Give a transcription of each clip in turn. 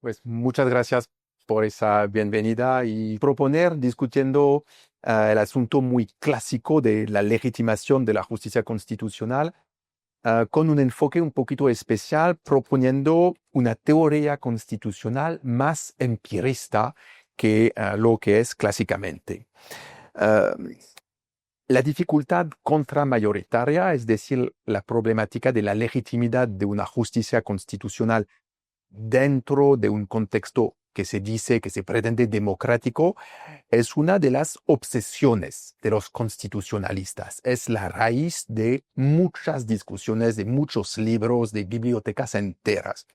Pues muchas gracias por esa bienvenida y proponer discutiendo el asunto muy clásico de la legitimación de la justicia constitucional con un enfoque un poquito especial, proponiendo una teoría constitucional más empirista que lo que es clásicamente. Uh, la dificultad contramayoritaria, es decir, la problemática de la legitimidad de una justicia constitucional dentro de un contexto que se dice, que se pretende democrático, es una de las obsesiones de los constitucionalistas. Es la raíz de muchas discusiones, de muchos libros, de bibliotecas enteras.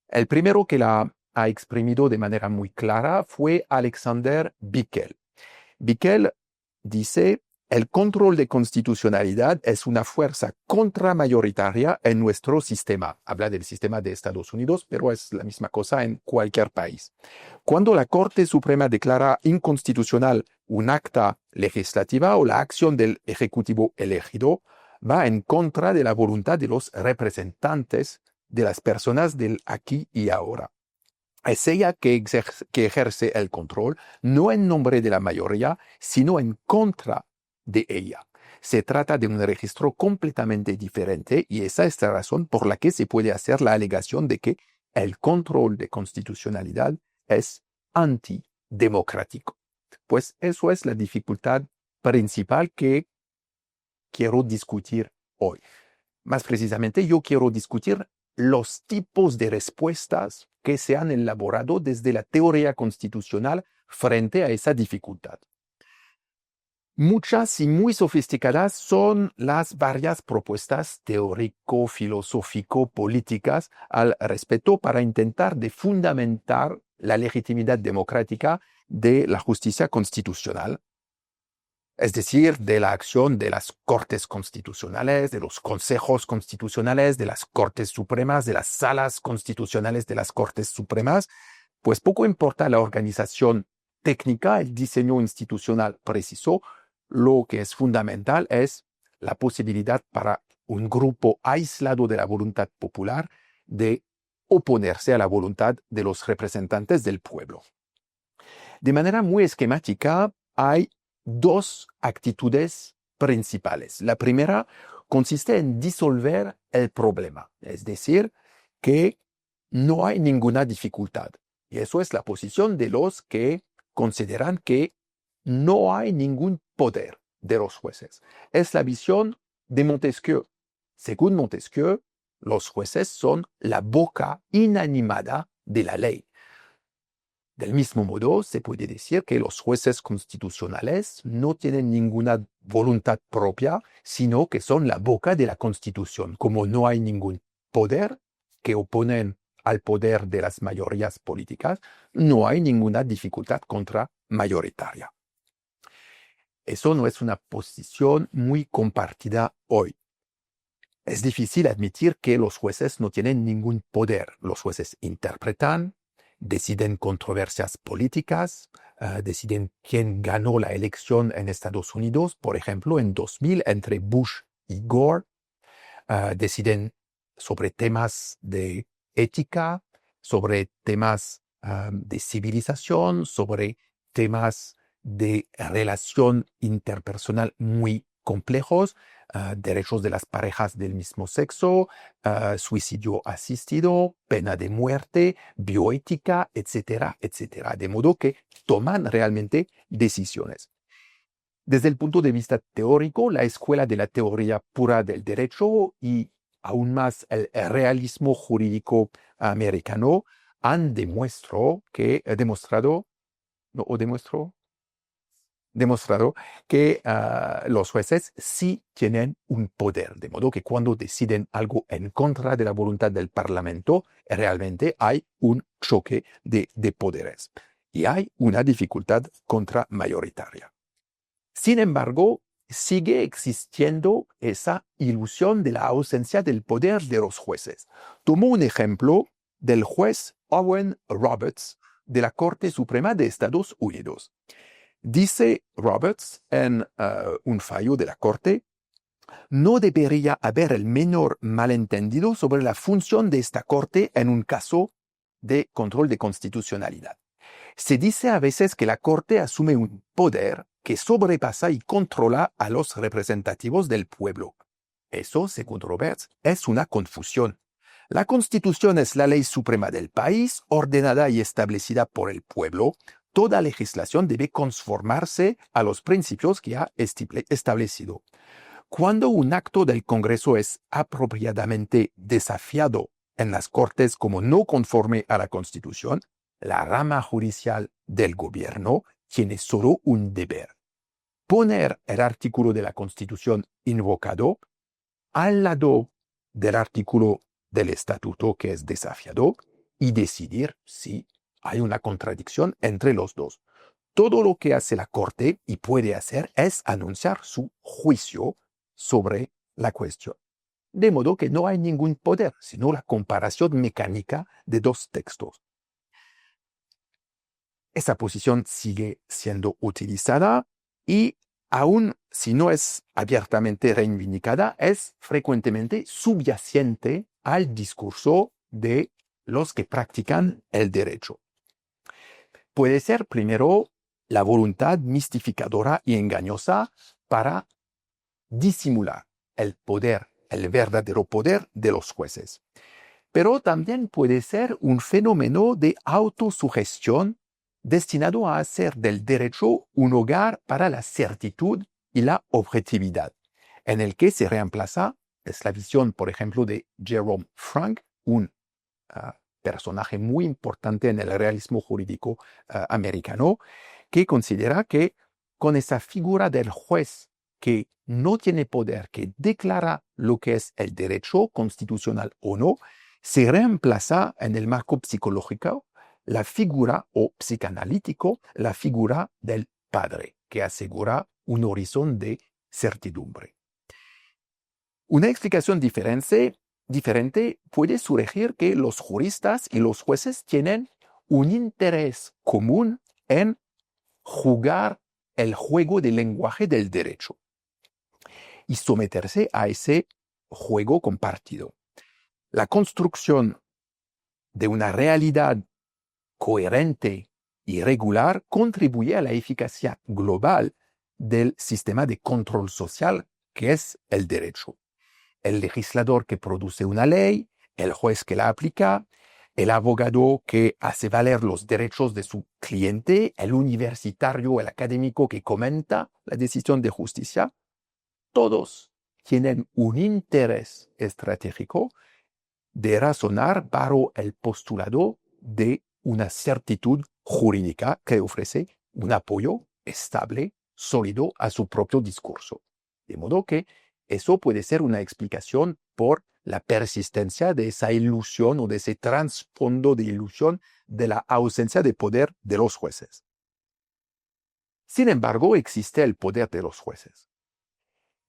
El primero que la ha exprimido de manera muy clara fue Alexander Bickel. Bickel dice: el control de constitucionalidad es una fuerza contramayoritaria en nuestro sistema. Habla del sistema de Estados Unidos, pero es la misma cosa en cualquier país. Cuando la Corte Suprema declara inconstitucional un acta legislativa o la acción del Ejecutivo elegido, va en contra de la voluntad de los representantes de las personas del aquí y ahora. Es ella que ejerce el control, no en nombre de la mayoría, sino en contra de ella. Se trata de un registro completamente diferente y esa es la razón por la que se puede hacer la alegación de que el control de constitucionalidad es antidemocrático. Pues eso es la dificultad principal que quiero discutir hoy. Más precisamente, yo quiero discutir los tipos de respuestas que se han elaborado desde la teoría constitucional frente a esa dificultad. Muchas y muy sofisticadas son las varias propuestas teórico, filosófico, políticas al respecto para intentar de fundamentar la legitimidad democrática de la justicia constitucional, es decir, de la acción de las Cortes Constitucionales, de los consejos constitucionales, de las Cortes Supremas, de las salas constitucionales de las Cortes Supremas, pues poco importa la organización técnica, el diseño institucional preciso, lo que es fundamental es la posibilidad para un grupo aislado de la voluntad popular de oponerse a la voluntad de los representantes del pueblo. De manera muy esquemática, hay dos actitudes principales. La primera consiste en disolver el problema, es decir, que no hay ninguna dificultad. Y eso es la posición de los que consideran que no hay ningún poder de los jueces. Es la visión de Montesquieu. Según Montesquieu, los jueces son la boca inanimada de la ley. Del mismo modo, se puede decir que los jueces constitucionales no tienen ninguna voluntad propia, sino que son la boca de la Constitución. Como no hay ningún poder que oponen al poder de las mayorías políticas, no hay ninguna dificultad contramayoritaria. Eso no es una posición muy compartida hoy. Es difícil admitir que los jueces no tienen ningún poder. Los jueces interpretan, deciden controversias políticas, deciden quién ganó la elección en Estados Unidos, por ejemplo, en 2000 entre Bush y Gore, deciden sobre temas de ética, sobre temas de civilización, sobre temas de relación interpersonal muy complejos, derechos de las parejas del mismo sexo, suicidio asistido, pena de muerte, bioética, etcétera, etcétera. De modo que toman realmente decisiones. Desde el punto de vista teórico, la escuela de la teoría pura del derecho y aún más el realismo jurídico americano han demostrado, no, o demostrado que los jueces sí tienen un poder, de modo que cuando deciden algo en contra de la voluntad del Parlamento, realmente hay un choque de poderes y hay una dificultad contramayoritaria. Sin embargo, sigue existiendo esa ilusión de la ausencia del poder de los jueces. Tomo un ejemplo del juez Owen Roberts de la Corte Suprema de Estados Unidos. Dice Roberts en un fallo de la Corte: no debería haber el menor malentendido sobre la función de esta Corte en un caso de control de constitucionalidad. Se dice a veces que la Corte asume un poder que sobrepasa y controla a los representativos del pueblo. Eso, según Roberts, es una confusión. La Constitución es la ley suprema del país, ordenada y establecida por el pueblo. Toda legislación debe conformarse a los principios que ha establecido. Cuando un acto del Congreso es apropiadamente desafiado en las Cortes como no conforme a la Constitución, la rama judicial del gobierno tiene solo un deber: poner el artículo de la Constitución invocado al lado del artículo del estatuto que es desafiado y decidir si hay una contradicción entre los dos. Todo lo que hace la Corte y puede hacer es anunciar su juicio sobre la cuestión. De modo que no hay ningún poder, sino la comparación mecánica de dos textos. Esa posición sigue siendo utilizada y, aun si no es abiertamente reivindicada, es frecuentemente subyacente al discurso de los que practican el derecho. Puede ser primero la voluntad mistificadora y engañosa para disimular el poder, el verdadero poder de los jueces. Pero también puede ser un fenómeno de autosugestión destinado a hacer del derecho un hogar para la certitud y la objetividad, en el que se reemplaza, es la visión, por ejemplo, de Jerome Frank, un personaje muy importante en el realismo jurídico americano, que considera que con esa figura del juez que no tiene poder, que declara lo que es el derecho constitucional o no, se reemplaza en el marco psicológico la figura, o psicanalítico, la figura del padre, que asegura un horizonte de certidumbre. Una explicación diferente puede surgir que los juristas y los jueces tienen un interés común en jugar el juego del lenguaje del derecho y someterse a ese juego compartido. La construcción de una realidad coherente y regular contribuye a la eficacia global del sistema de control social que es el derecho. El legislador que produce una ley, el juez que la aplica, el abogado que hace valer los derechos de su cliente, el universitario, el académico que comenta la decisión de justicia, todos tienen un interés estratégico de razonar bajo el postulado de una certitud jurídica que ofrece un apoyo estable, sólido a su propio discurso. De modo que eso puede ser una explicación por la persistencia de esa ilusión o de ese trasfondo de ilusión de la ausencia de poder de los jueces. Sin embargo, existe el poder de los jueces.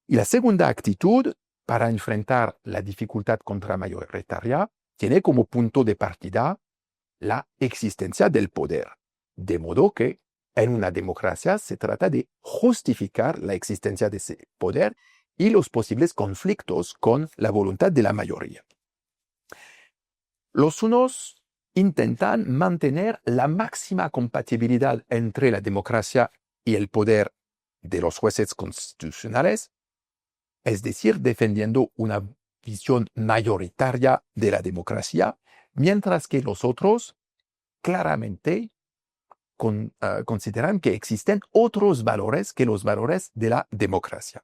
Y la segunda actitud para enfrentar la dificultad contramayoritaria tiene como punto de partida la existencia del poder. De modo que en una democracia se trata de justificar la existencia de ese poder y los posibles conflictos con la voluntad de la mayoría. Los unos intentan mantener la máxima compatibilidad entre la democracia y el poder de los jueces constitucionales, es decir, defendiendo una visión mayoritaria de la democracia, mientras que los otros claramente consideran que existen otros valores que los valores de la democracia.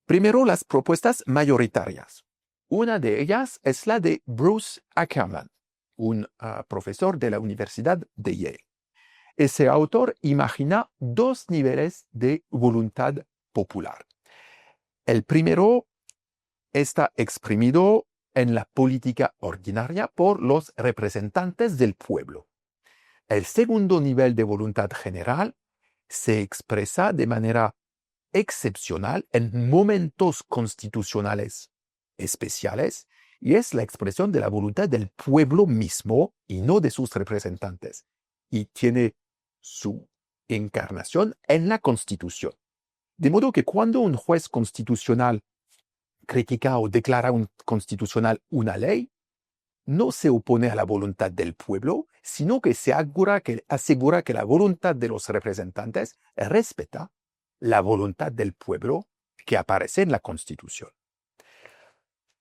Primero, las propuestas mayoritarias. Una de ellas es la de Bruce Ackerman, un profesor de la Universidad de Yale. Ese autor imagina dos niveles de voluntad popular. El primero está exprimido en la política ordinaria por los representantes del pueblo. El segundo nivel de voluntad general se expresa de manera excepcional en momentos constitucionales especiales y es la expresión de la voluntad del pueblo mismo y no de sus representantes. Y tiene su encarnación en la Constitución. De modo que cuando un juez constitucional critica o declara constitucional una ley, no se opone a la voluntad del pueblo, sino que se asegura que la voluntad de los representantes respeta la voluntad del pueblo que aparece en la Constitución.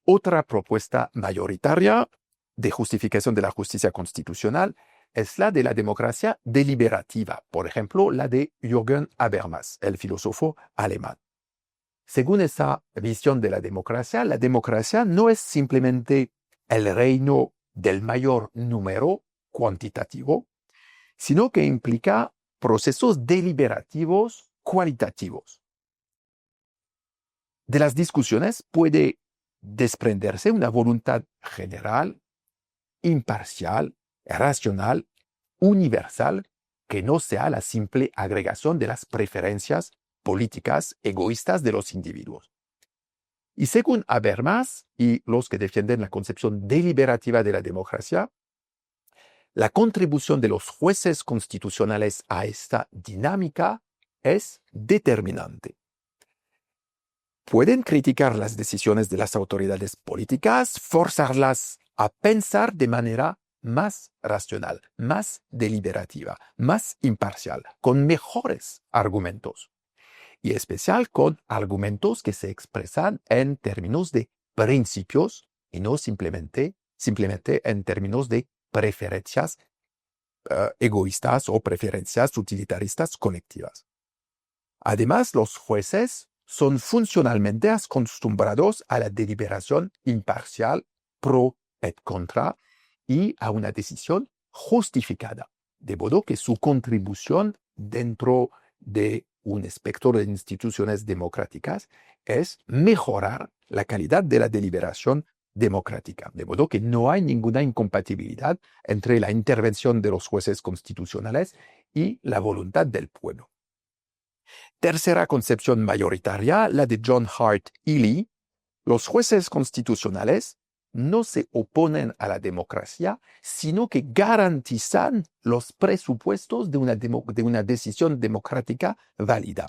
Otra propuesta mayoritaria de justificación de la justicia constitucional es la de la democracia deliberativa, por ejemplo, la de Jürgen Habermas, el filósofo alemán. Según esa visión de la democracia no es simplemente el reino del mayor número cuantitativo, sino que implica procesos deliberativos cualitativos. De las discusiones puede desprenderse una voluntad general, imparcial, racional, universal, que no sea la simple agregación de las preferencias políticas egoístas de los individuos. Y según Habermas y los que defienden la concepción deliberativa de la democracia, la contribución de los jueces constitucionales a esta dinámica es determinante. Pueden criticar las decisiones de las autoridades políticas, forzarlas a pensar de manera más racional, más deliberativa, más imparcial, con mejores argumentos, y en especial con argumentos que se expresan en términos de principios y no simplemente en términos de preferencias egoístas o preferencias utilitaristas colectivas. Además, los jueces son funcionalmente acostumbrados a la deliberación imparcial pro et contra y a una decisión justificada, de modo que su contribución dentro de un espectro de instituciones democráticas es mejorar la calidad de la deliberación democrática, de modo que no hay ninguna incompatibilidad entre la intervención de los jueces constitucionales y la voluntad del pueblo. Tercera concepción mayoritaria, la de John Hart Ely: los jueces constitucionales no se oponen a la democracia, sino que garantizan los presupuestos de una decisión democrática válida.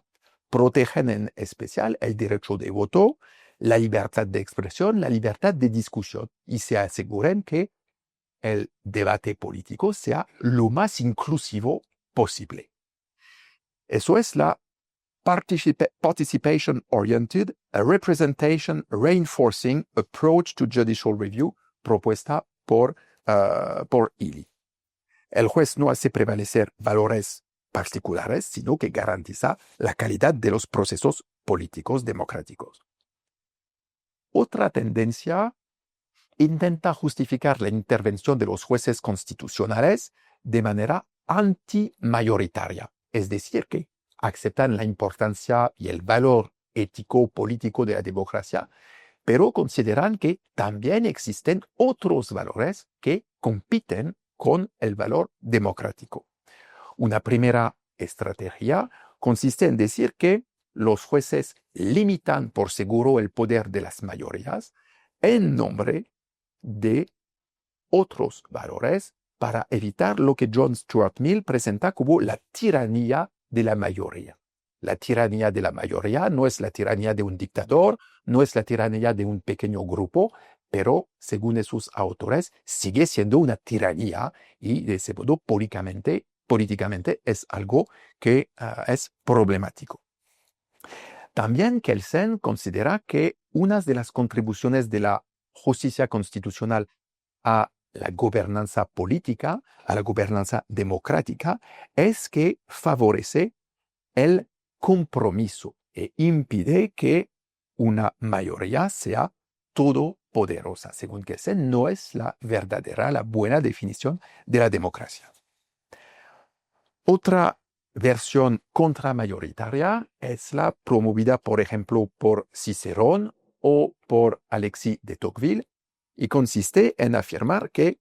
Protegen en especial el derecho de voto, la libertad de expresión, la libertad de discusión, y se aseguran que el debate político sea lo más inclusivo posible. Eso es la participation-oriented, a representation-reinforcing approach to judicial review propuesta por Ely. El juez no hace prevalecer valores particulares, sino que garantiza la calidad de los procesos políticos democráticos. Otra tendencia intenta justificar la intervención de los jueces constitucionales de manera antimayoritaria, es decir, que aceptan la importancia y el valor ético-político de la democracia, pero consideran que también existen otros valores que compiten con el valor democrático. Una primera estrategia consiste en decir que los jueces limitan por seguro el poder de las mayorías en nombre de otros valores para evitar lo que John Stuart Mill presenta como la tiranía de la mayoría. La tiranía de la mayoría no es la tiranía de un dictador, no es la tiranía de un pequeño grupo, pero según sus autores sigue siendo una tiranía y de ese modo políticamente es algo que es problemático. También Kelsen considera que una de las contribuciones de la justicia constitucional a la gobernanza política, a la gobernanza democrática, es que favorece el compromiso e impide que una mayoría sea todopoderosa. Según Kelsen, no es la buena definición de la democracia. Otra versión contramayoritaria es la promovida, por ejemplo, por Cicerón o por Alexis de Tocqueville, y consiste en afirmar que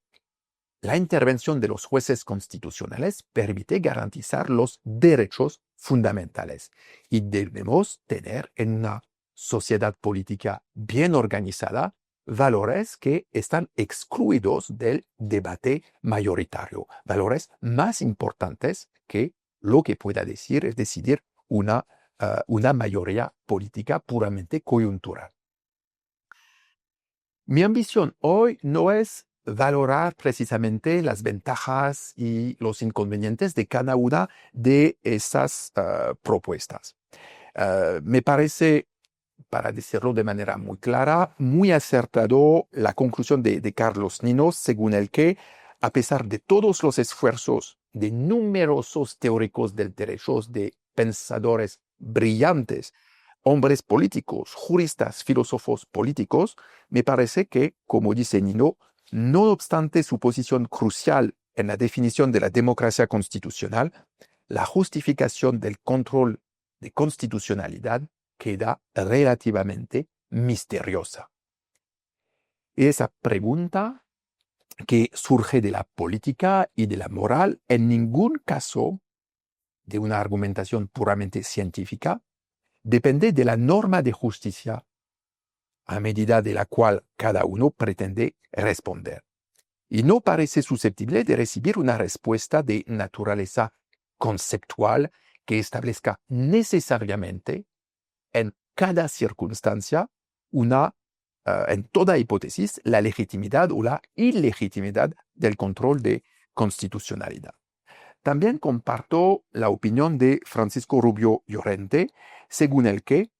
la intervención de los jueces constitucionales permite garantizar los derechos fundamentales y debemos tener en una sociedad política bien organizada valores que están excluidos del debate mayoritario, valores más importantes que lo que pueda decidir una mayoría política puramente coyuntural. Mi ambición hoy no es valorar precisamente las ventajas y los inconvenientes de cada una de esas propuestas. Me parece, para decirlo de manera muy clara, muy acertado la conclusión de Carlos Ninos, según el que, a pesar de todos los esfuerzos de numerosos teóricos del derecho, de pensadores brillantes, hombres políticos, juristas, filósofos políticos, me parece que, como dice Nino, no obstante su posición crucial en la definición de la democracia constitucional, la justificación del control de constitucionalidad queda relativamente misteriosa. Esa pregunta que surge de la política y de la moral, en ningún caso de una argumentación puramente científica, depende de la norma de justicia a medida de la cual cada uno pretende responder. Y no parece susceptible de recibir una respuesta de naturaleza conceptual que establezca necesariamente en cada circunstancia en toda hipótesis, la legitimidad o la ilegitimidad del control de constitucionalidad. También comparto la opinión de Francisco Rubio Llorente, según el que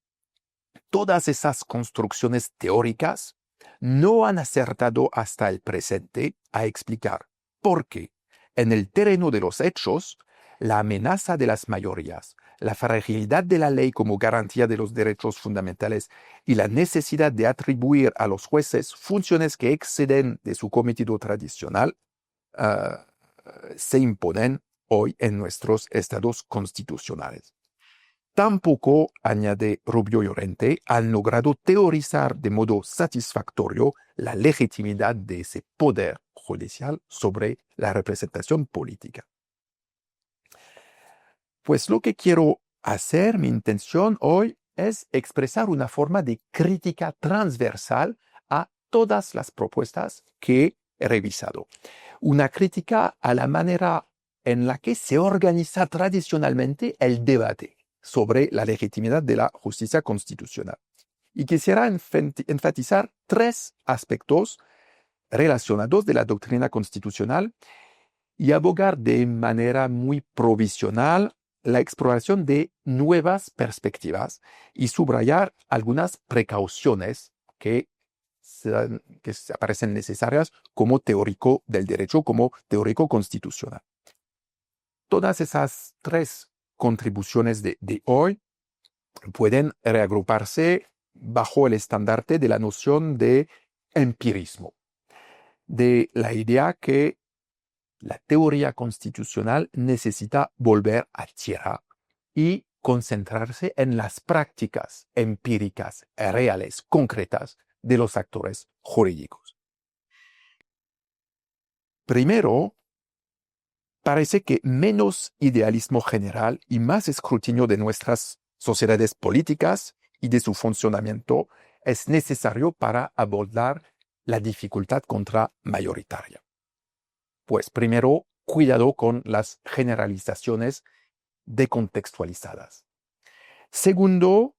todas esas construcciones teóricas no han acertado hasta el presente a explicar por qué, en el terreno de los hechos, la amenaza de las mayorías, la fragilidad de la ley como garantía de los derechos fundamentales y la necesidad de atribuir a los jueces funciones que exceden de su cometido tradicional, se imponen hoy en nuestros estados constitucionales. Tampoco, añade Rubio Llorente, han logrado teorizar de modo satisfactorio la legitimidad de ese poder judicial sobre la representación política. Pues lo que quiero hacer, mi intención hoy, es expresar una forma de crítica transversal a todas las propuestas que he revisado. Una crítica a la manera en la que se organiza tradicionalmente el debate sobre la legitimidad de la justicia constitucional. Y quisiera enfatizar tres aspectos relacionados de la doctrina constitucional y abogar de manera muy provisional la exploración de nuevas perspectivas y subrayar algunas precauciones que aparecen necesarias como teórico del derecho, como teórico constitucional. Todas esas tres contribuciones de hoy pueden reagruparse bajo el estandarte de la noción de empirismo, de la idea que la teoría constitucional necesita volver a tierra y concentrarse en las prácticas empíricas, reales, concretas de los actores jurídicos. Primero, parece que menos idealismo general y más escrutinio de nuestras sociedades políticas y de su funcionamiento es necesario para abordar la dificultad contramayoritaria. Pues primero, cuidado con las generalizaciones decontextualizadas. Segundo,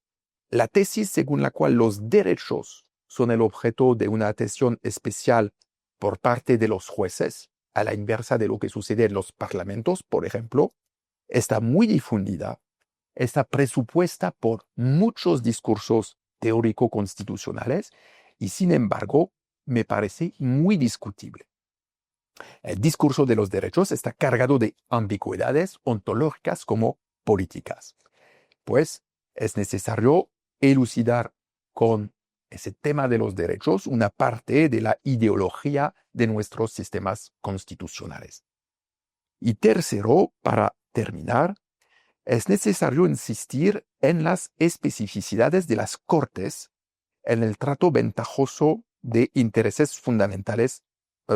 la tesis según la cual los derechos son el objeto de una atención especial por parte de los jueces, a la inversa de lo que sucede en los parlamentos, por ejemplo, está muy difundida, está presupuesta por muchos discursos teórico-constitucionales y, sin embargo, me parece muy discutible. El discurso de los derechos está cargado de ambigüedades ontológicas como políticas. Pues es necesario elucidar con ese tema de los derechos una parte de la ideología de nuestros sistemas constitucionales. Y tercero, para terminar, es necesario insistir en las especificidades de las Cortes en el trato ventajoso de intereses fundamentales,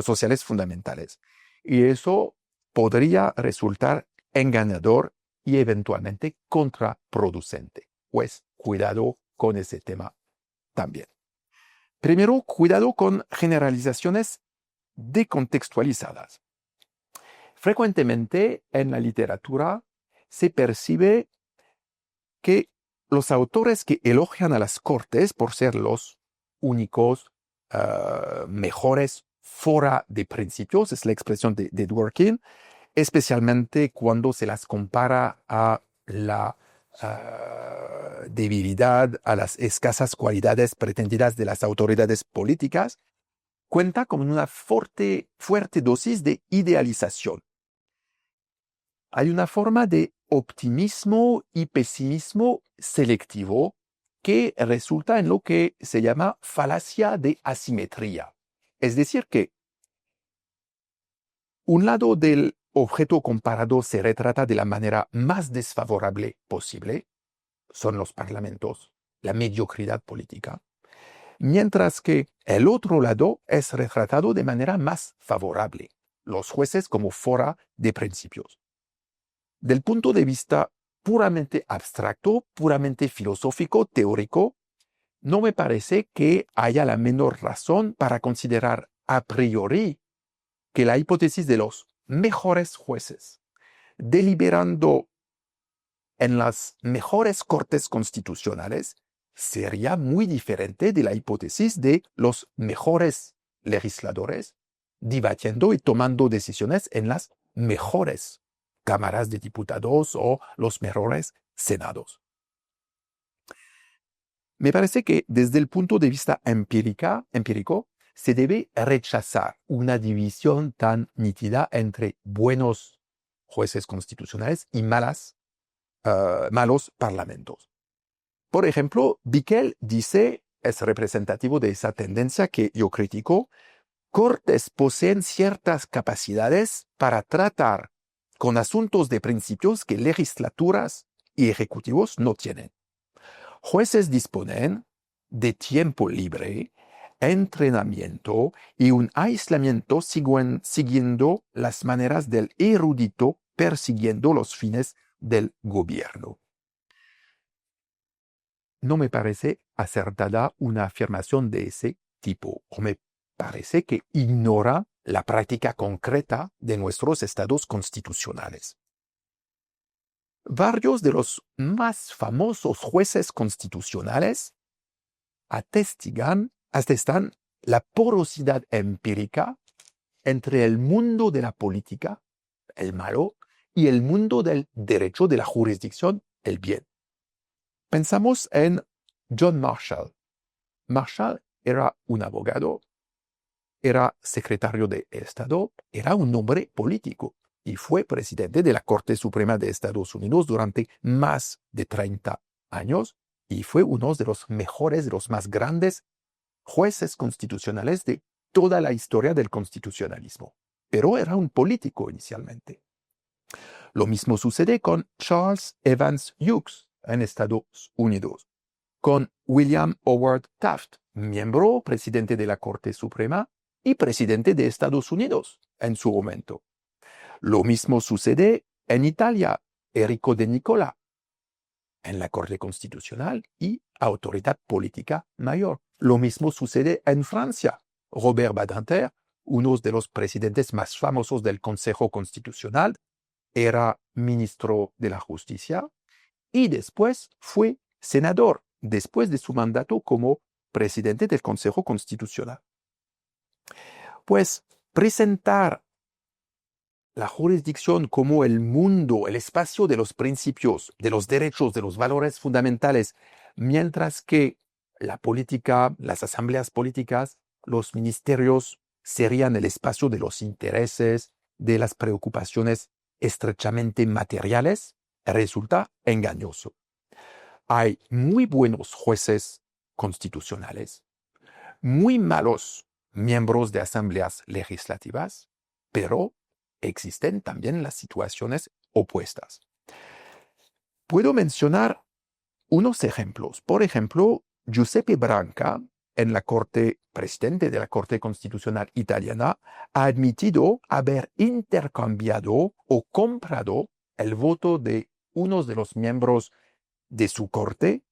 sociales fundamentales. Y eso podría resultar engañador y eventualmente contraproducente. Pues cuidado con ese tema también. Primero, cuidado con generalizaciones decontextualizadas. Frecuentemente en la literatura se percibe que los autores que elogian a las Cortes por ser los únicos, mejores fuera de principios, es la expresión de Dworkin, especialmente cuando se las compara a la debilidad, a las escasas cualidades pretendidas de las autoridades políticas, cuenta con una fuerte dosis de idealización. Hay una forma de optimismo y pesimismo selectivo que resulta en lo que se llama falacia de asimetría. Es decir, que un lado del objeto comparado se retrata de la manera más desfavorable posible, son los parlamentos, la mediocridad política, mientras que el otro lado es retratado de manera más favorable, los jueces como fuera de principios. Del punto de vista puramente abstracto, puramente filosófico, teórico, no me parece que haya la menor razón para considerar a priori que la hipótesis de los mejores jueces deliberando en las mejores cortes constitucionales sería muy diferente de la hipótesis de los mejores legisladores debatiendo y tomando decisiones en las mejores cámaras de diputados o los mejores senados. Me parece que desde el punto de vista empírico se debe rechazar una división tan nítida entre buenos jueces constitucionales y malos parlamentos. Por ejemplo, Bickel dice, es representativo de esa tendencia que yo critico, cortes poseen ciertas capacidades para tratar con asuntos de principios que legislaturas y ejecutivos no tienen. Jueces disponen de tiempo libre, entrenamiento y un aislamiento siguiendo las maneras del erudito persiguiendo los fines del gobierno. No me parece acertada una afirmación de ese tipo, o me parece que ignora la práctica concreta de nuestros estados constitucionales. Varios de los más famosos jueces constitucionales atestan la porosidad empírica entre el mundo de la política, el malo, y el mundo del derecho de la jurisdicción, el bien. Pensamos en John Marshall. Marshall era un abogado, era secretario de Estado, era un hombre político y fue presidente de la Corte Suprema de Estados Unidos durante más de 30 años y fue uno de los mejores, de los más grandes jueces constitucionales de toda la historia del constitucionalismo. Pero era un político inicialmente. Lo mismo sucede con Charles Evans Hughes en Estados Unidos, con William Howard Taft, miembro presidente de la Corte Suprema y presidente de Estados Unidos en su momento. Lo mismo sucede en Italia, Enrico de Nicola, en la Corte Constitucional y autoridad política mayor. Lo mismo sucede en Francia. Robert Badinter, uno de los presidentes más famosos del Consejo Constitucional, era ministro de la Justicia y después fue senador, después de su mandato como presidente del Consejo Constitucional. Pues presentar la jurisdicción como el mundo, el espacio de los principios, de los derechos, de los valores fundamentales, mientras que la política, las asambleas políticas, los ministerios serían el espacio de los intereses, de las preocupaciones estrechamente materiales, resulta engañoso. Hay muy buenos jueces constitucionales, muy malos miembros de asambleas legislativas, pero existen también las situaciones opuestas. Puedo mencionar unos ejemplos. Por ejemplo, Giuseppe Branca, presidente de la Corte Constitucional italiana, ha admitido haber intercambiado o comprado el voto de uno de los miembros de su corte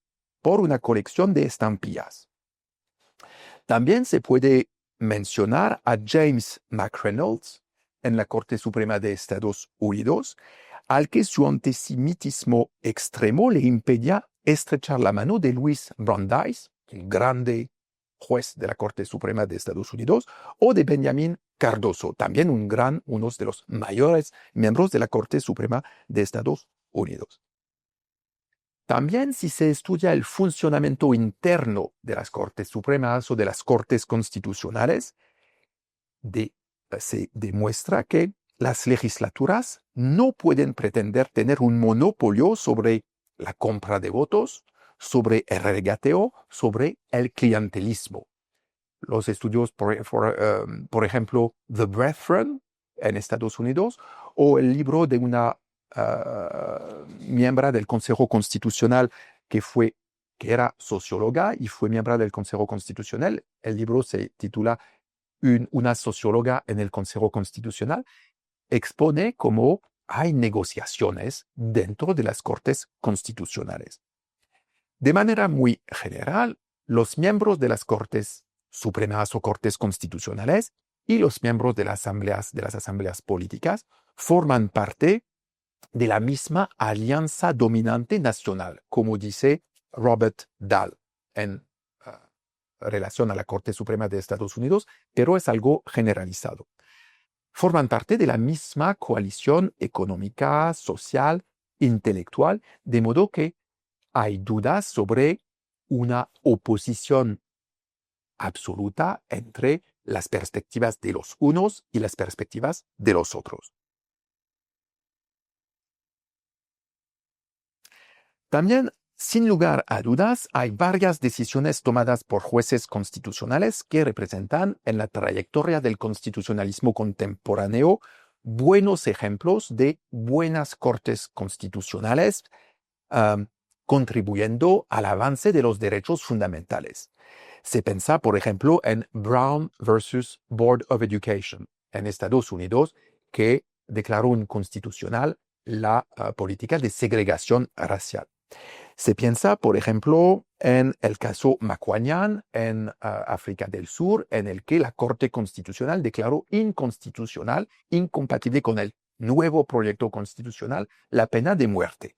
por una colección de estampillas. También se puede mencionar a James McReynolds en la Corte Suprema de Estados Unidos, al que su antisemitismo extremo le impedía estrechar la mano de Louis Brandeis, el grande juez de la Corte Suprema de Estados Unidos, o de Benjamin Cardoso, también uno de los mayores miembros de la Corte Suprema de Estados Unidos. También si se estudia el funcionamiento interno de las Cortes Supremas o de las Cortes Constitucionales, se demuestra que las legislaturas no pueden pretender tener un monopolio sobre la compra de votos, sobre el regateo, sobre el clientelismo. Los estudios, por ejemplo, The Brethren en Estados Unidos, o el libro de una miembro del Consejo Constitucional que era socióloga y fue miembro del Consejo Constitucional. El libro se titula Una socióloga en el Consejo Constitucional. Expone cómo hay negociaciones dentro de las Cortes Constitucionales. De manera muy general, los miembros de las Cortes Supremas o Cortes Constitucionales y los miembros de las asambleas políticas forman parte de la misma alianza dominante nacional, como dice Robert Dahl en relación a la Corte Suprema de Estados Unidos, pero es algo generalizado. Forman parte de la misma coalición económica, social, intelectual, de modo que hay dudas sobre una oposición absoluta entre las perspectivas de los unos y las perspectivas de los otros. También, sin lugar a dudas, hay varias decisiones tomadas por jueces constitucionales que representan en la trayectoria del constitucionalismo contemporáneo buenos ejemplos de buenas cortes constitucionales, contribuyendo al avance de los derechos fundamentales. Se piensa, por ejemplo, en Brown versus Board of Education en Estados Unidos, que declaró inconstitucional la política de segregación racial. Se piensa, por ejemplo, en el caso Makwanian en África del Sur, en el que la Corte Constitucional declaró inconstitucional, incompatible con el nuevo proyecto constitucional, la pena de muerte.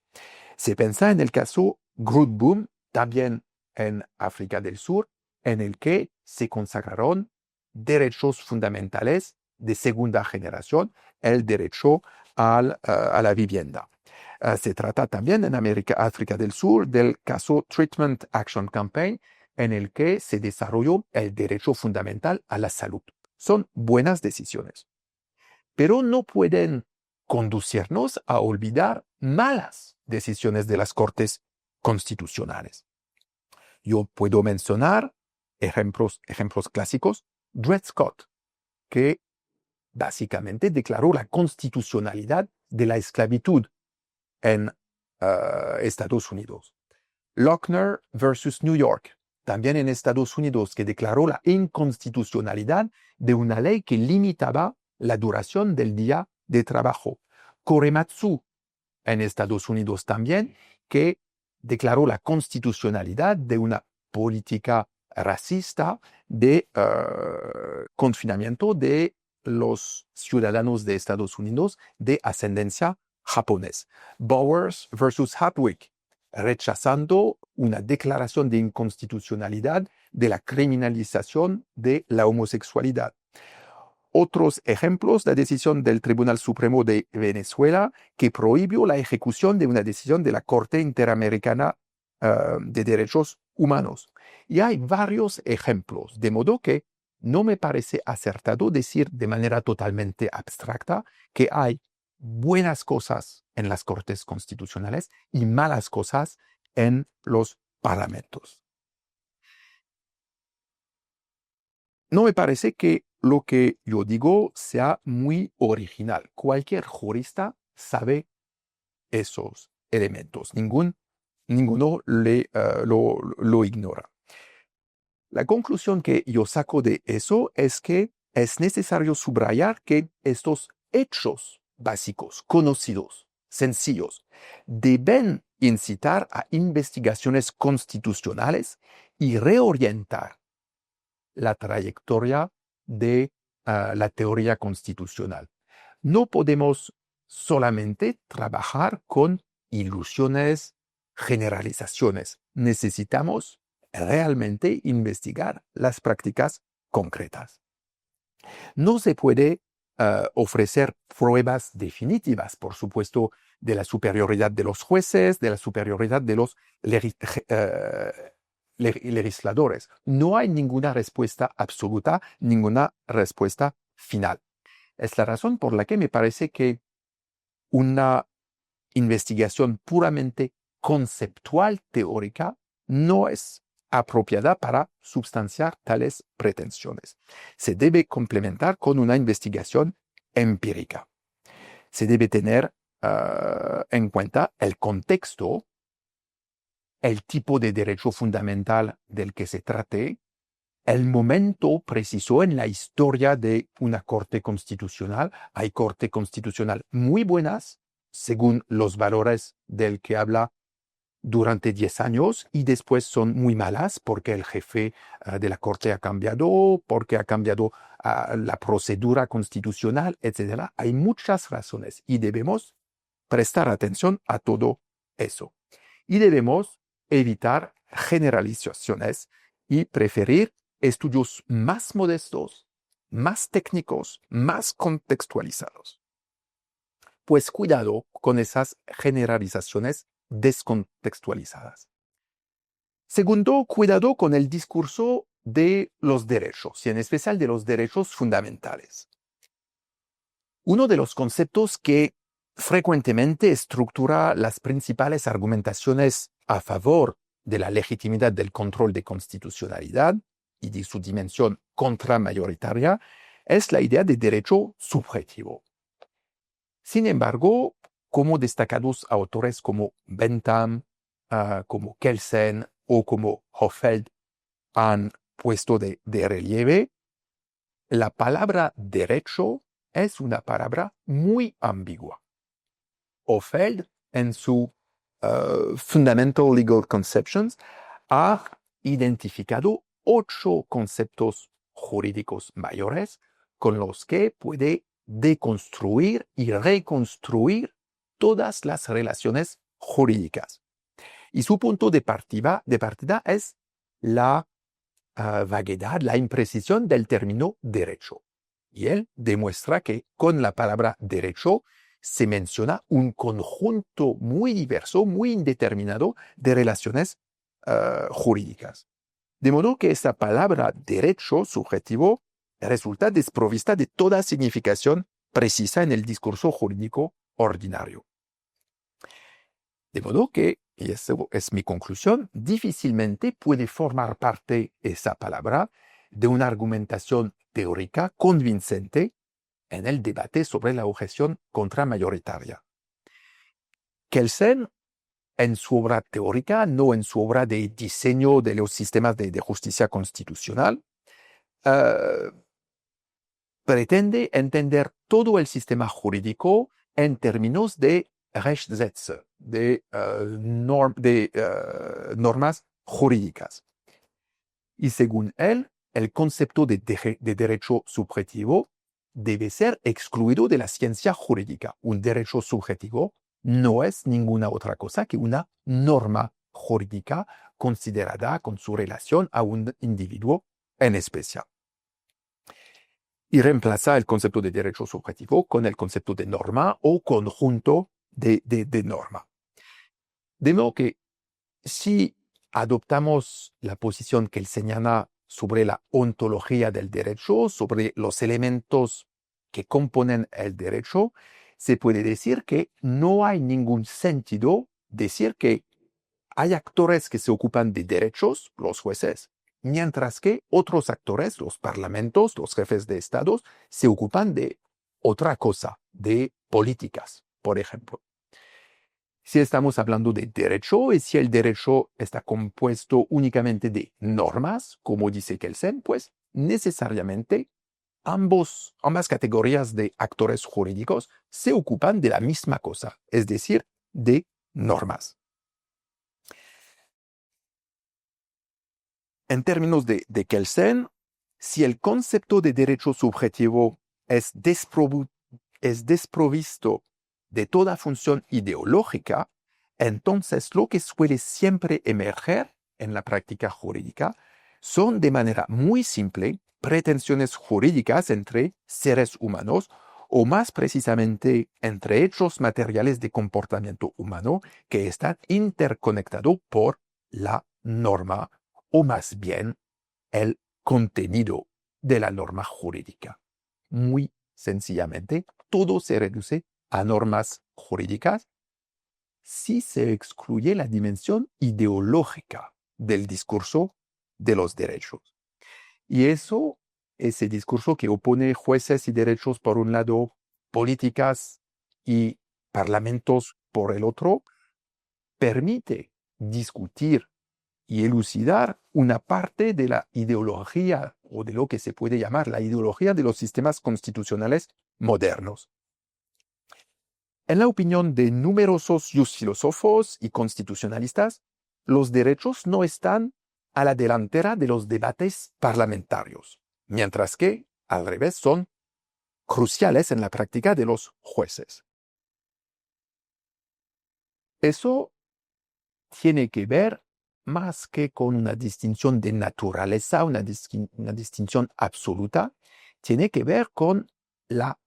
Se piensa en el caso Grootboom, también en África del Sur, en el que se consagraron derechos fundamentales de segunda generación, el derecho a la vivienda. Se trata también en África del Sur del caso Treatment Action Campaign, en el que se desarrolló el derecho fundamental a la salud. Son buenas decisiones, pero no pueden conducirnos a olvidar malas decisiones de las Cortes Constitucionales. Yo puedo mencionar ejemplos clásicos. Dred Scott, que básicamente declaró la constitucionalidad de la esclavitud en Estados Unidos. Lochner versus New York, también en Estados Unidos, que declaró la inconstitucionalidad de una ley que limitaba la duración del día de trabajo. Korematsu, en Estados Unidos también, que declaró la constitucionalidad de una política racista de confinamiento de los ciudadanos de Estados Unidos de ascendencia japonés. Bowers versus Hardwick, rechazando una declaración de inconstitucionalidad de la criminalización de la homosexualidad. Otros ejemplos, la decisión del Tribunal Supremo de Venezuela que prohibió la ejecución de una decisión de la Corte Interamericana de Derechos Humanos. Y hay varios ejemplos, de modo que no me parece acertado decir de manera totalmente abstracta que hay buenas cosas en las Cortes Constitucionales y malas cosas en los parlamentos. No me parece que lo que yo digo sea muy original. Cualquier jurista sabe esos elementos. Ninguno lo ignora. La conclusión que yo saco de eso es que es necesario subrayar que estos hechos básicos, conocidos, sencillos, deben incitar a investigaciones constitucionales y reorientar la trayectoria de la teoría constitucional. No podemos solamente trabajar con ilusiones, generalizaciones. Necesitamos realmente investigar las prácticas concretas. No se puede ofrecer pruebas definitivas, por supuesto, de la superioridad de los jueces, de la superioridad de los legisladores. No hay ninguna respuesta absoluta, ninguna respuesta final. Es la razón por la que me parece que una investigación puramente conceptual, teórica, no es apropiada para substanciar tales pretensiones. Se debe complementar con una investigación empírica. Se debe tener en cuenta el contexto, el tipo de derecho fundamental del que se trate, el momento preciso en la historia de una corte constitucional. Hay corte constitucional muy buenas, según los valores del que habla durante 10 años, y después son muy malas porque el jefe de la corte ha cambiado, porque ha cambiado la procedura constitucional, etc. Hay muchas razones y debemos prestar atención a todo eso. Y debemos evitar generalizaciones y preferir estudios más modestos, más técnicos, más contextualizados. Pues cuidado con esas generalizaciones descontextualizadas. Segundo, cuidado con el discurso de los derechos, y en especial de los derechos fundamentales. Uno de los conceptos que frecuentemente estructura las principales argumentaciones a favor de la legitimidad del control de constitucionalidad y de su dimensión contramayoritaria es la idea de derecho subjetivo. Sin embargo, como destacados autores como Bentham, como Kelsen o como Hofeld han puesto de relieve, la palabra derecho es una palabra muy ambigua. Hofeld, en su Fundamental Legal Conceptions, ha identificado 8 conceptos jurídicos mayores con los que puede deconstruir y reconstruir todas las relaciones jurídicas. Y su punto de partida es la vaguedad, la imprecisión del término derecho. Y él demuestra que con la palabra derecho se menciona un conjunto muy diverso, muy indeterminado de relaciones jurídicas. De modo que esta palabra derecho subjetivo resulta desprovista de toda significación precisa en el discurso jurídico ordinario. De modo que, y esa es mi conclusión, difícilmente puede formar parte esa palabra de una argumentación teórica convincente en el debate sobre la objeción contramayoritaria. Kelsen, en su obra teórica, no en su obra de diseño de los sistemas de justicia constitucional, pretende entender todo el sistema jurídico en términos de Rechtssätze, de normas jurídicas. Y según él, el concepto de derecho subjetivo debe ser excluido de la ciencia jurídica. Un derecho subjetivo no es ninguna otra cosa que una norma jurídica considerada con su relación a un individuo en especial. Y reemplaza el concepto de derecho subjetivo con el concepto de norma o conjunto de norma. De modo que si adoptamos la posición que él señala sobre la ontología del derecho, sobre los elementos que componen el derecho, se puede decir que no hay ningún sentido decir que hay actores que se ocupan de derechos, los jueces, mientras que otros actores, los parlamentos, los jefes de estados, se ocupan de otra cosa, de políticas, por ejemplo. Si estamos hablando de derecho y si el derecho está compuesto únicamente de normas, como dice Kelsen, pues necesariamente ambas categorías de actores jurídicos se ocupan de la misma cosa, es decir, de normas. En términos de Kelsen, si el concepto de derecho subjetivo es desprovisto de toda función ideológica, entonces lo que suele siempre emerger en la práctica jurídica son de manera muy simple pretensiones jurídicas entre seres humanos o más precisamente entre hechos materiales de comportamiento humano que están interconectados por la norma o más bien el contenido de la norma jurídica. Muy sencillamente, todo se reduce a normas jurídicas si se excluye la dimensión ideológica del discurso de los derechos. Y ese discurso que opone jueces y derechos por un lado, políticas y parlamentos por el otro, permite discutir y elucidar una parte de la ideología o de lo que se puede llamar la ideología de los sistemas constitucionales modernos. En la opinión de numerosos filósofos y constitucionalistas, los derechos no están a la delantera de los debates parlamentarios, mientras que, al revés, son cruciales en la práctica de los jueces. Eso tiene que ver más que con una distinción de naturaleza, una distinción absoluta, tiene que ver con la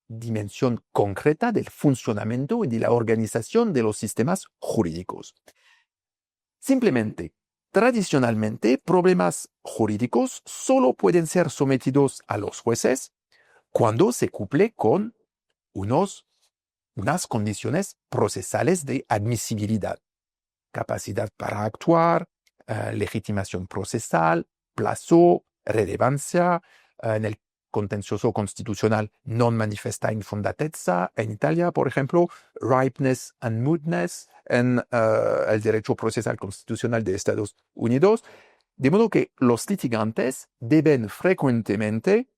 dimensión concreta del funcionamiento y de la organización de los sistemas jurídicos. Simplemente, tradicionalmente, problemas jurídicos solo pueden ser sometidos a los jueces cuando se cumple con unas condiciones procesales de admisibilidad, capacidad para actuar, legitimación procesal, plazo, relevancia, en el contencioso constitucional non manifesta infondatezza, en Italia, por ejemplo, ripeness and mootness, en el derecho procesal constitucional de Estados Unidos, de modo que los litigantes deben frecuentemente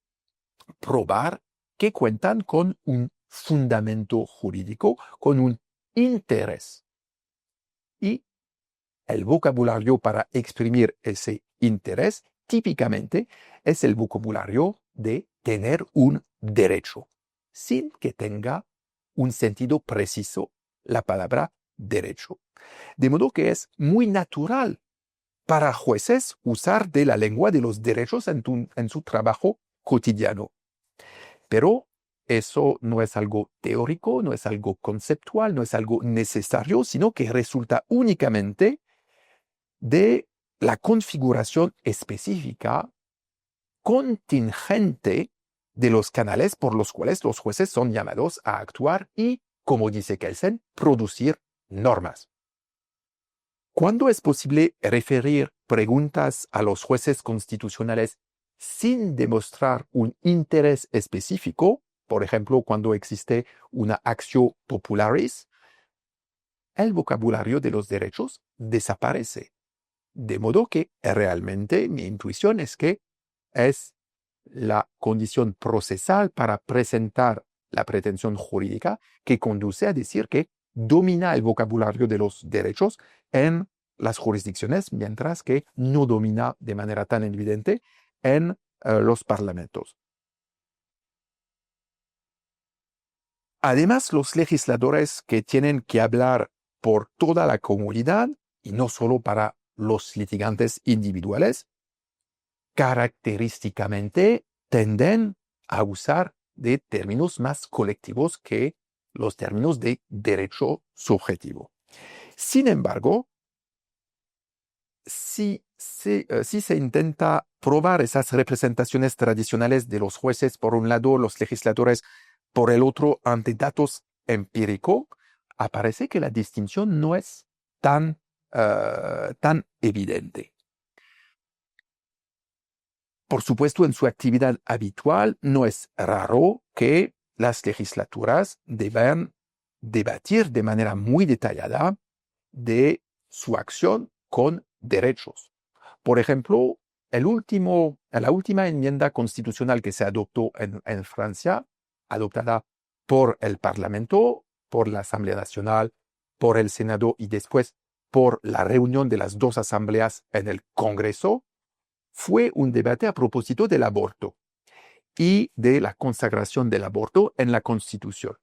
probar que cuentan con un fundamento jurídico, con un interés. Y el vocabulario para exprimir ese interés típicamente es el vocabulario de tener un derecho, sin que tenga un sentido preciso la palabra derecho. De modo que es muy natural para jueces usar de la lengua de los derechos en su trabajo cotidiano. Pero eso no es algo teórico, no es algo conceptual, no es algo necesario, sino que resulta únicamente de la configuración específica contingente de los canales por los cuales los jueces son llamados a actuar y, como dice Kelsen, producir normas. ¿Cuándo es posible referir preguntas a los jueces constitucionales sin demostrar un interés específico? Por ejemplo, cuando existe una actio popularis, el vocabulario de los derechos desaparece. De modo que realmente mi intuición es que es la condición procesal para presentar la pretensión jurídica que conduce a decir que domina el vocabulario de los derechos en las jurisdicciones, mientras que no domina de manera tan evidente en los parlamentos. Además, los legisladores que tienen que hablar por toda la comunidad y no solo para los litigantes individuales, característicamente tienden a usar de términos más colectivos que los términos de derecho subjetivo. Sin embargo, si se intenta probar esas representaciones tradicionales de los jueces por un lado, los legisladores por el otro, ante datos empíricos, aparece que la distinción no es tan evidente. Por supuesto, en su actividad habitual no es raro que las legislaturas deban debatir de manera muy detallada de su acción con derechos. Por ejemplo, la última enmienda constitucional que se adoptó en Francia, adoptada por el Parlamento, por la Asamblea Nacional, por el Senado y después por la reunión de las dos asambleas en el Congreso, fue un debate a propósito del aborto y de la consagración del aborto en la Constitución.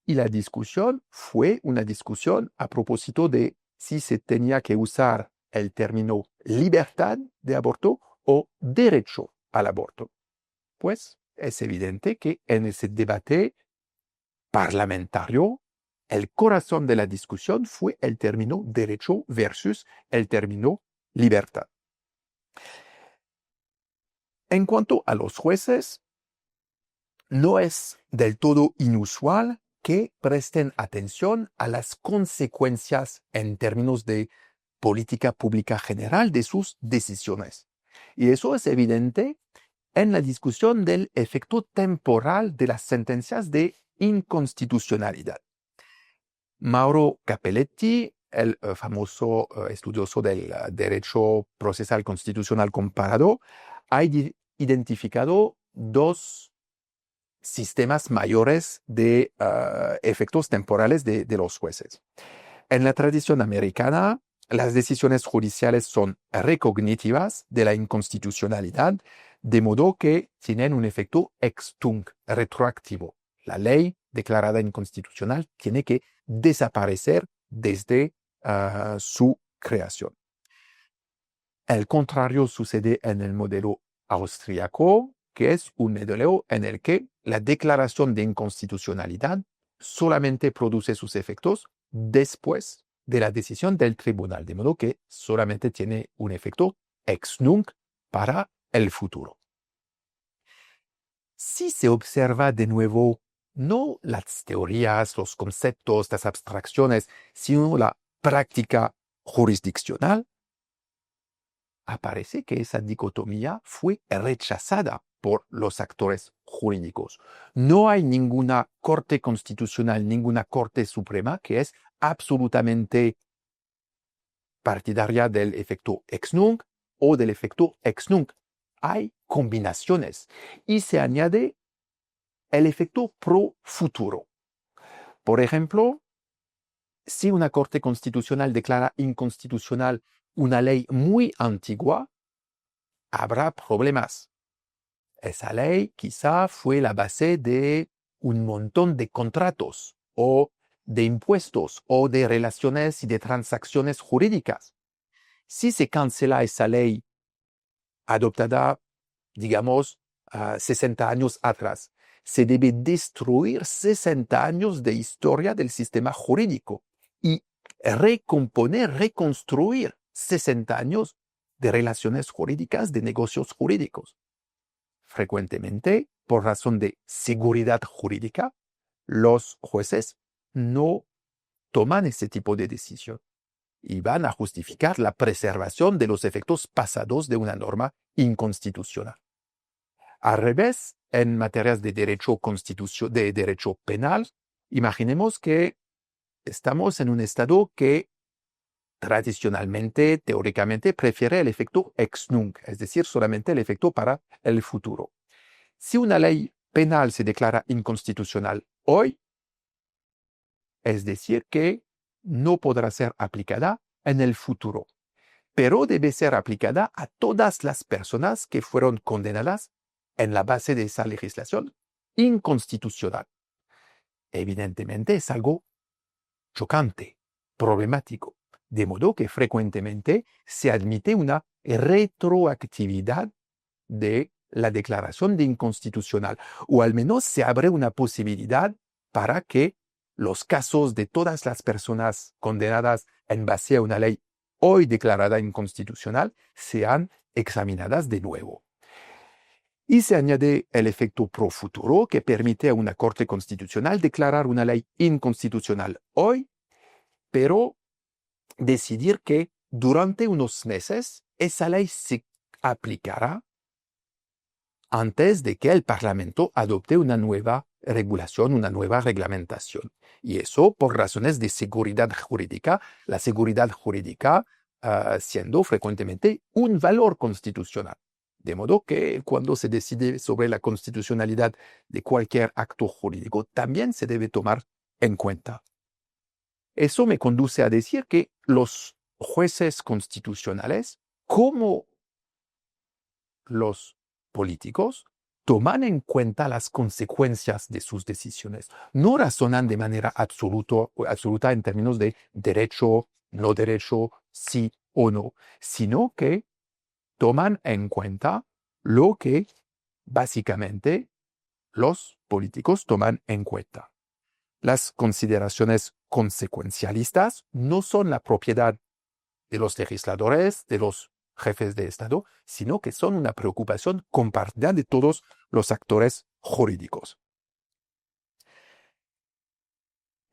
Y la discusión fue una discusión a propósito de si se tenía que usar el término libertad de aborto o derecho al aborto. Pues es evidente que en ese debate parlamentario, el corazón de la discusión fue el término derecho versus el término libertad. En cuanto a los jueces, no es del todo inusual que presten atención a las consecuencias en términos de política pública general de sus decisiones. Y eso es evidente en la discusión del efecto temporal de las sentencias de inconstitucionalidad. Mauro Capelletti, el famoso estudioso del derecho procesal constitucional comparado, ha identificado dos sistemas mayores de efectos temporales de los jueces. En la tradición americana, las decisiones judiciales son recognitivas de la inconstitucionalidad, de modo que tienen un efecto ex tunc, retroactivo. La ley declarada inconstitucional tiene que desaparecer desde su creación. El contrario sucede en el modelo austriaco, que es un modelo en el que la declaración de inconstitucionalidad solamente produce sus efectos después de la decisión del tribunal, de modo que solamente tiene un efecto ex nunc para el futuro. Si se observa de nuevo no las teorías, los conceptos, las abstracciones, sino la práctica jurisdiccional, aparece que esa dicotomía fue rechazada por los actores jurídicos. No hay ninguna corte constitucional, ninguna corte suprema que es absolutamente partidaria del efecto ex nunc o del efecto ex nunc. Hay combinaciones y se añade el efecto pro futuro. Por ejemplo, si una corte constitucional declara inconstitucional una ley muy antigua, habrá problemas. Esa ley quizá fue la base de un montón de contratos o de impuestos o de relaciones y de transacciones jurídicas. Si se cancela esa ley adoptada, digamos, 60 años atrás, se debe destruir 60 años de historia del sistema jurídico y recomponer, reconstruir 60 años de relaciones jurídicas, de negocios jurídicos. Frecuentemente, por razón de seguridad jurídica, los jueces no toman ese tipo de decisión y van a justificar la preservación de los efectos pasados de una norma inconstitucional. Al revés, en materias de derecho penal, imaginemos que estamos en un estado que tradicionalmente, teóricamente, prefiere el efecto ex nunc, es decir, solamente el efecto para el futuro. Si una ley penal se declara inconstitucional hoy, es decir, que no podrá ser aplicada en el futuro, pero debe ser aplicada a todas las personas que fueron condenadas en la base de esa legislación inconstitucional. Evidentemente es algo chocante, problemático, de modo que frecuentemente se admite una retroactividad de la declaración de inconstitucional, o al menos se abre una posibilidad para que los casos de todas las personas condenadas en base a una ley hoy declarada inconstitucional sean examinadas de nuevo. Y se añade el efecto pro futuro que permite a una Corte Constitucional declarar una ley inconstitucional hoy, pero decidir que durante unos meses esa ley se aplicará antes de que el Parlamento adopte una nueva regulación, una nueva reglamentación. Y eso por razones de seguridad jurídica, la seguridad jurídica siendo frecuentemente un valor constitucional. De modo que cuando se decide sobre la constitucionalidad de cualquier acto jurídico, también se debe tomar en cuenta. Eso me conduce a decir que los jueces constitucionales, como los políticos, toman en cuenta las consecuencias de sus decisiones. No razonan de manera absoluta en términos de derecho, no derecho, sí o no, sino que toman en cuenta lo que básicamente los políticos toman en cuenta. Las consideraciones consecuencialistas no son la propiedad de los legisladores, de los jefes de Estado, sino que son una preocupación compartida de todos los actores jurídicos.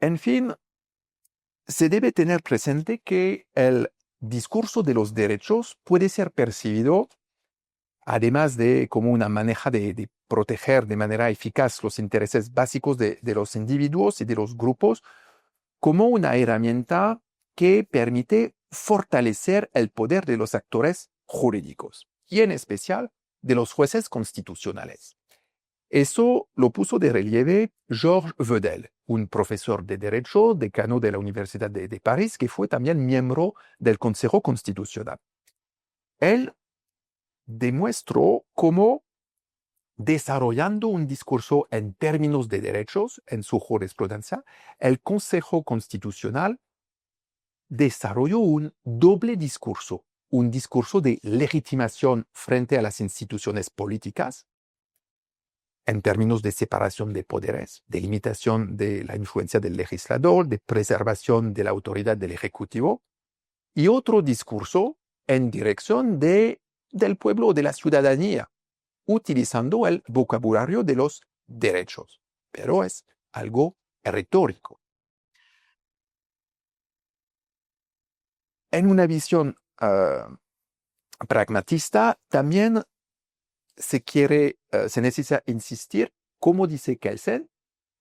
En fin, se debe tener presente que el discurso de los derechos puede ser percibido, además de como una manera de proteger de manera eficaz los intereses básicos de los individuos y de los grupos, como una herramienta que permite fortalecer el poder de los actores jurídicos y en especial de los jueces constitucionales. Eso lo puso de relieve Georges Vedel, un profesor de Derecho, decano de la Universidad de París, que fue también miembro del Consejo Constitucional. Él demostró cómo, desarrollando un discurso en términos de derechos en su jurisprudencia, el Consejo Constitucional desarrolló un doble discurso, un discurso de legitimación frente a las instituciones políticas, en términos de separación de poderes, de limitación de la influencia del legislador, de preservación de la autoridad del Ejecutivo, y otro discurso en dirección del pueblo o de la ciudadanía, utilizando el vocabulario de los derechos. Pero es algo retórico. En una visión pragmatista, también se necesita insistir, como dice Kelsen,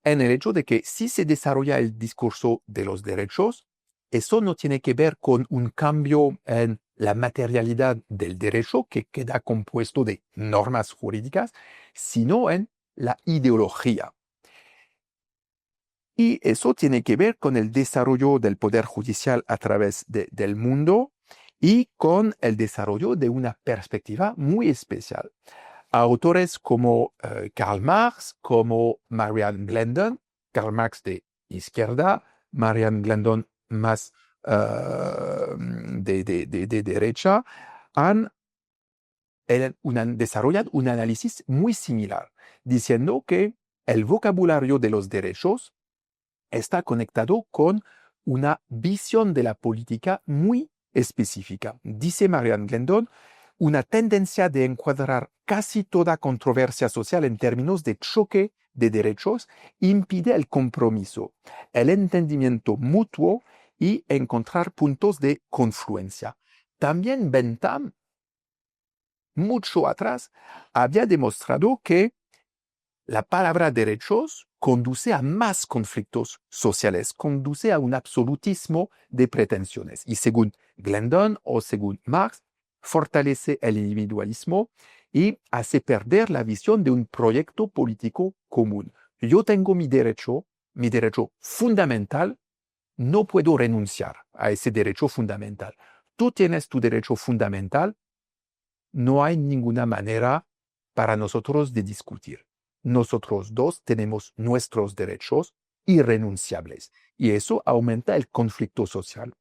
en el hecho de que si se desarrolla el discurso de los derechos, eso no tiene que ver con un cambio en la materialidad del derecho, que queda compuesto de normas jurídicas, sino en la ideología. Y eso tiene que ver con el desarrollo del poder judicial a través del mundo y con el desarrollo de una perspectiva muy especial. Autores como Karl Marx, como Marianne Glendon, Karl Marx de izquierda, Marianne Glendon más de derecha, han desarrollado un análisis muy similar, diciendo que el vocabulario de los derechos está conectado con una visión de la política muy específica. Dice Marianne Glendon, una tendencia de encuadrar casi toda controversia social en términos de choque de derechos impide el compromiso, el entendimiento mutuo y encontrar puntos de confluencia. También Bentham, mucho atrás, había demostrado que la palabra derechos conduce a más conflictos sociales, conduce a un absolutismo de pretensiones. Y según Glendon o según Marx, fortalece el individualismo y hace perder la visión de un proyecto político común. Yo tengo mi derecho fundamental, no puedo renunciar a ese derecho fundamental. Tú tienes tu derecho fundamental, no hay ninguna manera para nosotros de discutir. Nosotros dos tenemos nuestros derechos irrenunciables y eso aumenta el conflicto social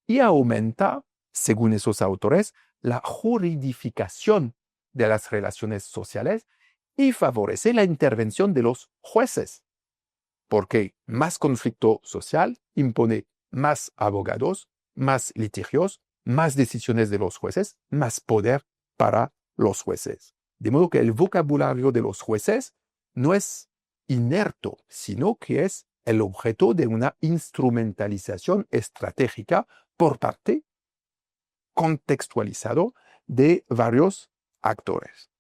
y aumenta, según esos autores, la juridificación de las relaciones sociales y favorece la intervención de los jueces, porque más conflicto social impone más abogados, más litigios, más decisiones de los jueces, más poder para los jueces. De modo que el vocabulario de los jueces no es inerto, sino que es el objeto de una instrumentalización estratégica por parte contextualizado de varios actores.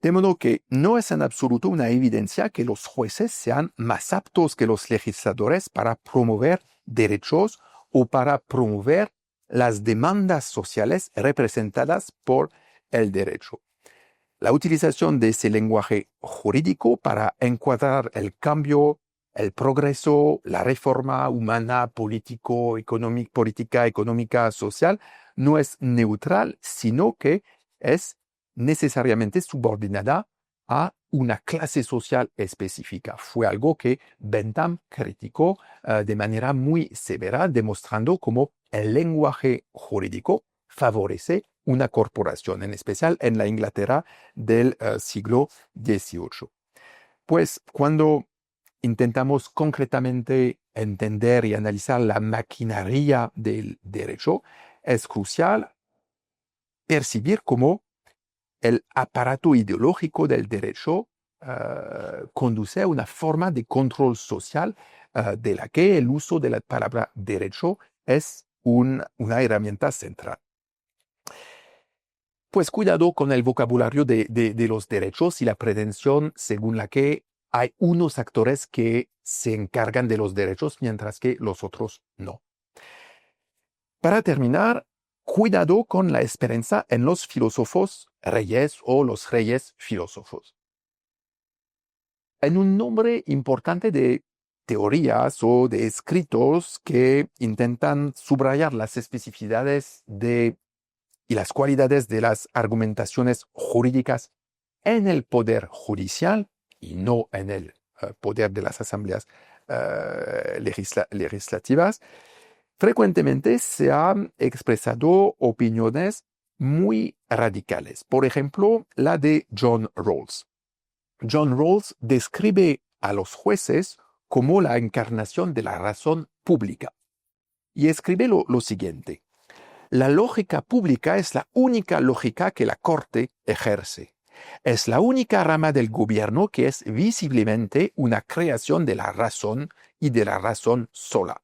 De modo que no es en absoluto una evidencia que los jueces sean más aptos que los legisladores para promover derechos o para promover las demandas sociales representadas por el derecho. La utilización de ese lenguaje jurídico para encuadrar el cambio, el progreso, la reforma humana, política, económica, social, no es neutral, sino que es necesariamente subordinada a una clase social específica. Fue algo que Bentham criticó de manera muy severa, demostrando cómo el lenguaje jurídico favorece una corporación, en especial en la Inglaterra del siglo XVIII. Pues cuando intentamos concretamente entender y analizar la maquinaria del derecho, es crucial percibir cómo el aparato ideológico del derecho conduce a una forma de control social de la que el uso de la palabra derecho es una herramienta central. Pues cuidado con el vocabulario de los derechos y la pretensión según la que hay unos actores que se encargan de los derechos mientras que los otros no. Para terminar, cuidado con la esperanza en los filósofos reyes o los reyes filósofos. En un nombre importante de teorías o de escritos que intentan subrayar las especificidades y las cualidades de las argumentaciones jurídicas en el poder judicial y no en el poder de las asambleas legislativas, frecuentemente se han expresado opiniones muy radicales. Por ejemplo, la de John Rawls. John Rawls describe a los jueces como la encarnación de la razón pública y escribe lo siguiente. La lógica pública es la única lógica que la Corte ejerce. Es la única rama del gobierno que es visiblemente una creación de la razón y de la razón sola.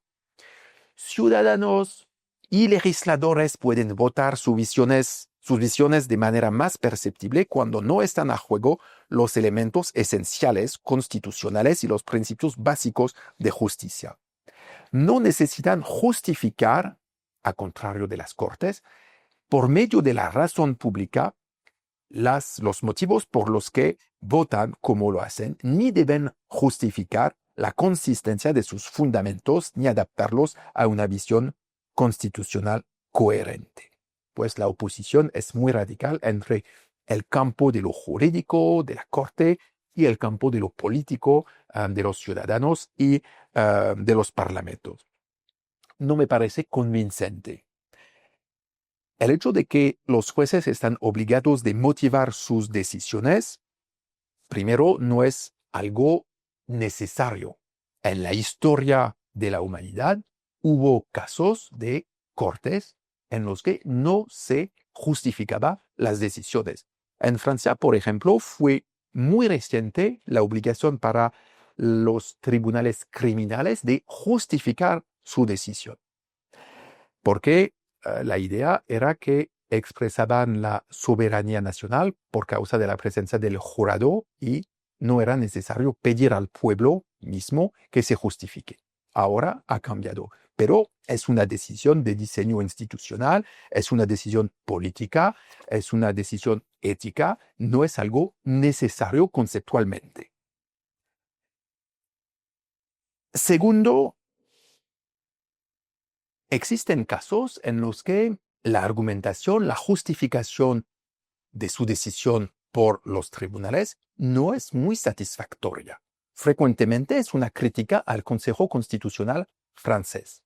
Ciudadanos y legisladores pueden votar sus visiones de manera más perceptible cuando no están a juego los elementos esenciales, constitucionales y los principios básicos de justicia. No necesitan justificar, a contrario de las Cortes, por medio de la razón pública, los motivos por los que votan como lo hacen, ni deben justificar la consistencia de sus fundamentos ni adaptarlos a una visión constitucional coherente. Pues la oposición es muy radical entre el campo de lo jurídico, de la Corte, y el campo de lo político, de los ciudadanos y de los parlamentos. No me parece convincente. El hecho de que los jueces están obligados de motivar sus decisiones, primero, no es algo necesario. En la historia de la humanidad hubo casos de cortes en los que no se justificaba las decisiones. En Francia, por ejemplo, fue muy reciente la obligación para los tribunales criminales de justificar su decisión. Porque la idea era que expresaban la soberanía nacional por causa de la presencia del jurado y no era necesario pedir al pueblo mismo que se justifique. Ahora ha cambiado, pero es una decisión de diseño institucional, es una decisión política, es una decisión ética, no es algo necesario conceptualmente. Segundo, existen casos en los que la argumentación, la justificación de su decisión por los tribunales no es muy satisfactoria. Frecuentemente es una crítica al Consejo Constitucional francés.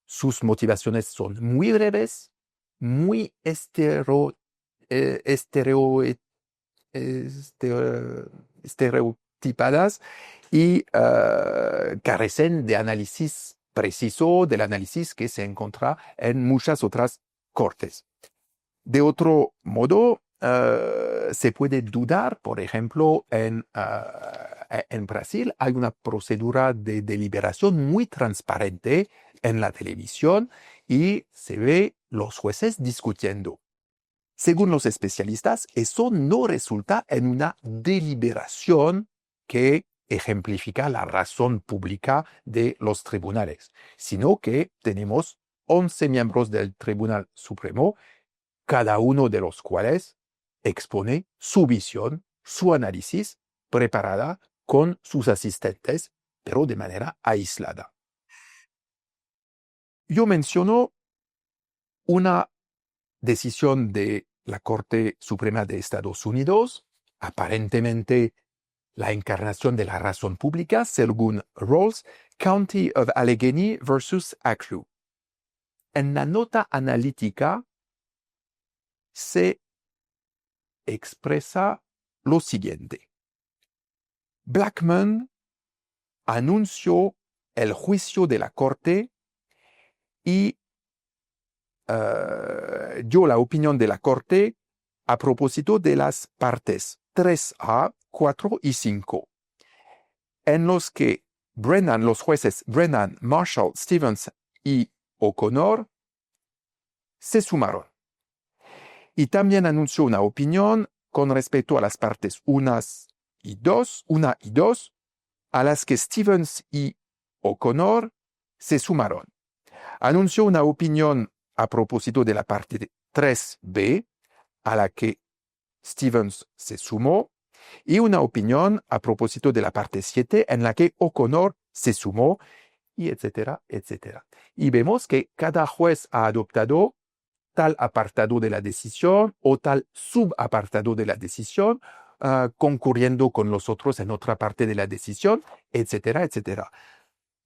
Sus motivaciones son muy breves, muy estereotipadas y carecen de análisis preciso, del análisis que se encuentra en muchas otras cortes. De otro modo, se puede dudar, por ejemplo, en Brasil hay una procedura de deliberación muy transparente en la televisión y se ve los jueces discutiendo. Según los especialistas, eso no resulta en una deliberación que ejemplifica la razón pública de los tribunales, sino que tenemos 11 miembros del Tribunal Supremo, cada uno de los cuales expone su visión, su análisis, preparada con sus asistentes, pero de manera aislada. Yo menciono una decisión de la Corte Suprema de Estados Unidos aparentemente la encarnación de la razón pública según Rawls, County of Allegheny versus Aklu. En la nota analítica se expresa lo siguiente. Blackmun anunció el juicio de la Corte y dio la opinión de la Corte a propósito de las partes 3A, 4 y 5, en los que los jueces Brennan, Marshall, Stevens y O'Connor se sumaron. Y también anunció una opinión con respecto a las partes 1 y 2, a las que Stevens y O'Connor se sumaron. Anunció una opinión a propósito de la parte 3B, a la que Stevens se sumó, y una opinión a propósito de la parte 7, en la que O'Connor se sumó, y etcétera, etcétera. Y vemos que cada juez ha adoptado tal apartado de la decisión o tal subapartado de la decisión, concurriendo con los otros en otra parte de la decisión, etcétera, etcétera.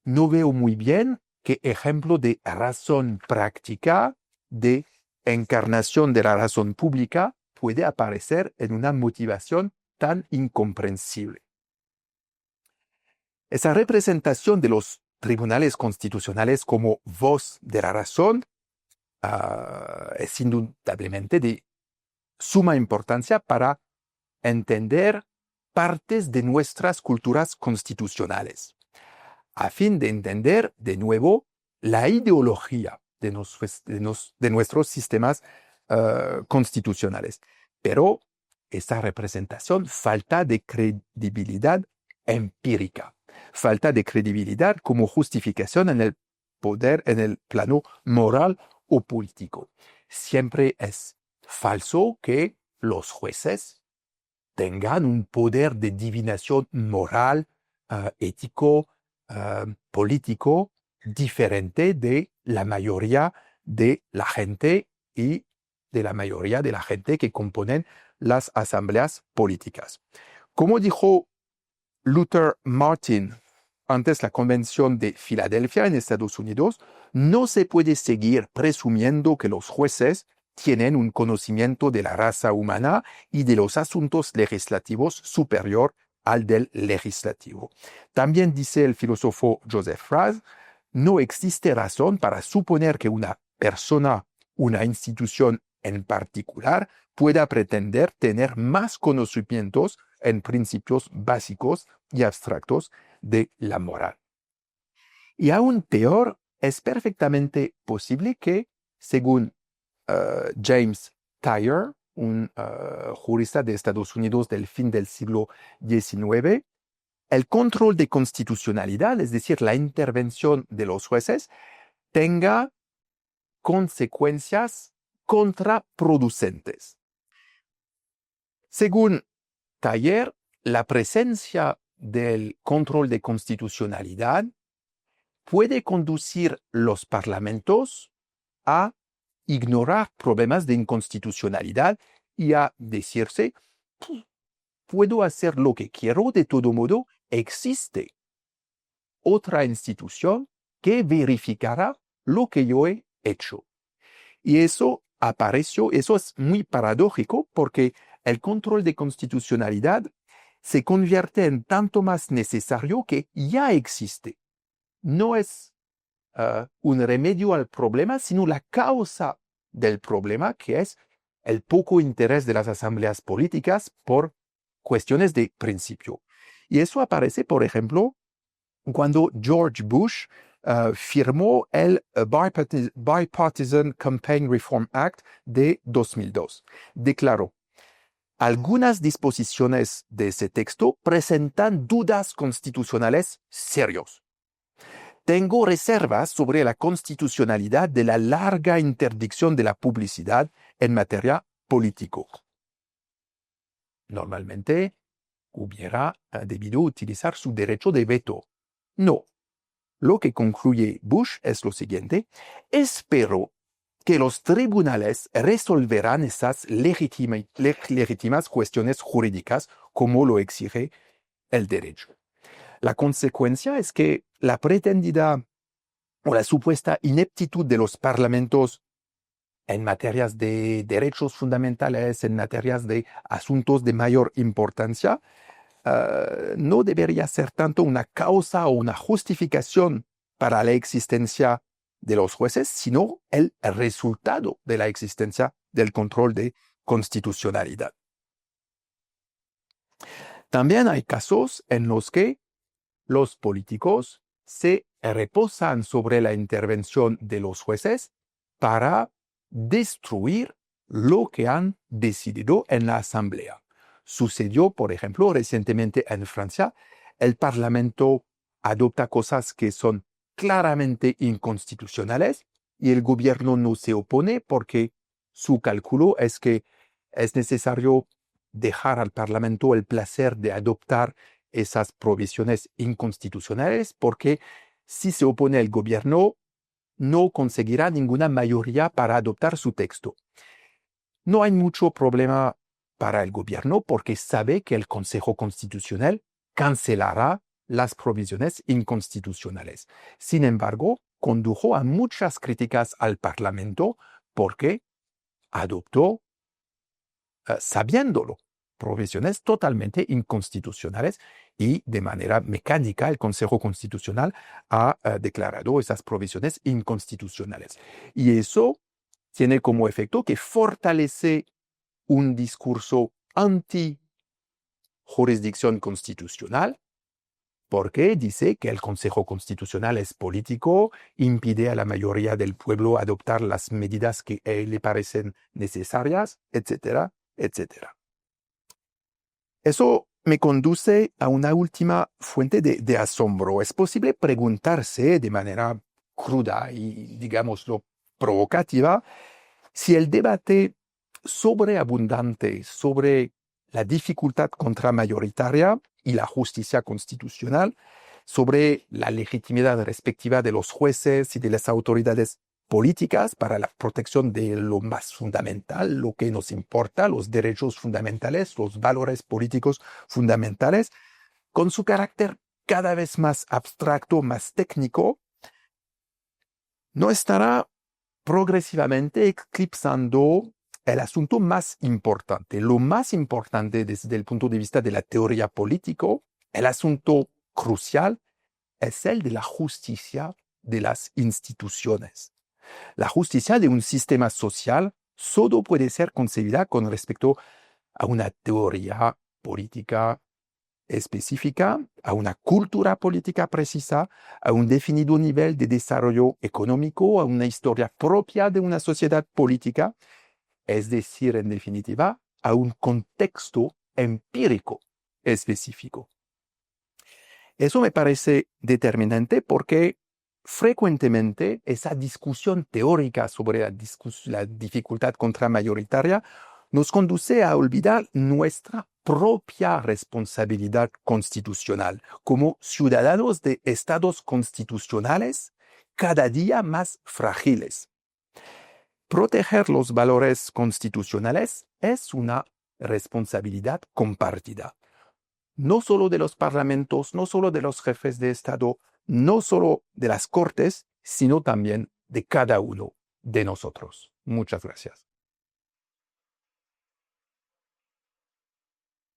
No veo muy bien qué ejemplo de razón práctica, de encarnación de la razón pública, puede aparecer en una motivación tan incomprensible. Esa representación de los tribunales constitucionales como voz de la razón es indudablemente de suma importancia para entender partes de nuestras culturas constitucionales, a fin de entender de nuevo la ideología de nuestros sistemas constitucionales. Pero esta representación falta de credibilidad empírica, falta de credibilidad como justificación en el poder, en el plano moral o político. Siempre es falso que los jueces tengan un poder de divinación moral, ético, político, diferente de la mayoría de la gente y de la mayoría de la gente que componen las asambleas políticas. Como dijo Luther Martin antes la Convención de Filadelfia en Estados Unidos, no se puede seguir presumiendo que los jueces tienen un conocimiento de la raza humana y de los asuntos legislativos superior al del legislativo. También dice el filósofo Joseph Raz, no existe razón para suponer que una persona, una institución en particular, pueda pretender tener más conocimientos en principios básicos y abstractos de la moral. Y aún peor, es perfectamente posible que, según James Tyre, un jurista de Estados Unidos del fin del siglo XIX, el control de constitucionalidad, es decir, la intervención de los jueces, tenga consecuencias contraproducentes. Según Tyre, la presencia del control de constitucionalidad puede conducir los parlamentos a ignorar problemas de inconstitucionalidad y a decirse, puedo hacer lo que quiero, de todo modo, existe otra institución que verificará lo que yo he hecho. Y eso es muy paradójico porque el control de constitucionalidad se convierte en tanto más necesario que ya existe. No es un remedio al problema, sino la causa del problema, que es el poco interés de las asambleas políticas por cuestiones de principio. Y eso aparece, por ejemplo, cuando George Bush firmó el Bipartisan Campaign Reform Act de 2002. Declaró, algunas disposiciones de ese texto presentan dudas constitucionales serias. Tengo reservas sobre la constitucionalidad de la larga interdicción de la publicidad en materia político. Normalmente hubiera debido utilizar su derecho de veto. No. Lo que concluye Bush es lo siguiente: espero que los tribunales resolverán esas legítimas cuestiones jurídicas como lo exige el derecho. La consecuencia es que la pretendida o la supuesta ineptitud de los parlamentos en materias de derechos fundamentales, en materias de asuntos de mayor importancia, no debería ser tanto una causa o una justificación para la existencia de los jueces, sino el resultado de la existencia del control de constitucionalidad. También hay casos en los que los políticos se reposan sobre la intervención de los jueces para destruir lo que han decidido en la Asamblea. Sucedió, por ejemplo, recientemente en Francia, el Parlamento adopta cosas que son claramente inconstitucionales y el gobierno no se opone porque su cálculo es que es necesario dejar al Parlamento el placer de adoptar esas provisiones inconstitucionales porque si se opone el gobierno no conseguirá ninguna mayoría para adoptar su texto. No hay mucho problema para el gobierno porque sabe que el Consejo Constitucional cancelará las provisiones inconstitucionales. Sin embargo, condujo a muchas críticas al Parlamento porque adoptó, sabiéndolo, provisiones totalmente inconstitucionales y de manera mecánica el Consejo Constitucional ha declarado esas provisiones inconstitucionales. Y eso tiene como efecto que fortalece un discurso anti-jurisdicción constitucional porque dice que el Consejo Constitucional es político, impide a la mayoría del pueblo adoptar las medidas que le parecen necesarias, etcétera, etcétera. Eso me conduce a una última fuente de asombro. Es posible preguntarse de manera cruda y, digámoslo, provocativa, si el debate sobreabundante sobre la dificultad contramayoritaria y la justicia constitucional, sobre la legitimidad respectiva de los jueces y de las autoridades políticas para la protección de lo más fundamental, lo que nos importa, los derechos fundamentales, los valores políticos fundamentales, con su carácter cada vez más abstracto, más técnico, no estará progresivamente eclipsando el asunto más importante. Lo más importante desde el punto de vista de la teoría política, el asunto crucial, es el de la justicia de las instituciones. La justicia de un sistema social solo puede ser concebida con respecto a una teoría política específica, a una cultura política precisa, a un definido nivel de desarrollo económico, a una historia propia de una sociedad política, es decir, en definitiva, a un contexto empírico específico. Eso me parece determinante porque frecuentemente esa discusión teórica sobre la dificultad contramayoritaria nos conduce a olvidar nuestra propia responsabilidad constitucional como ciudadanos de estados constitucionales cada día más frágiles. Proteger los valores constitucionales es una responsabilidad compartida. No solo de los parlamentos, no solo de los jefes de Estado, no solo de las cortes, sino también de cada uno de nosotros. Muchas gracias.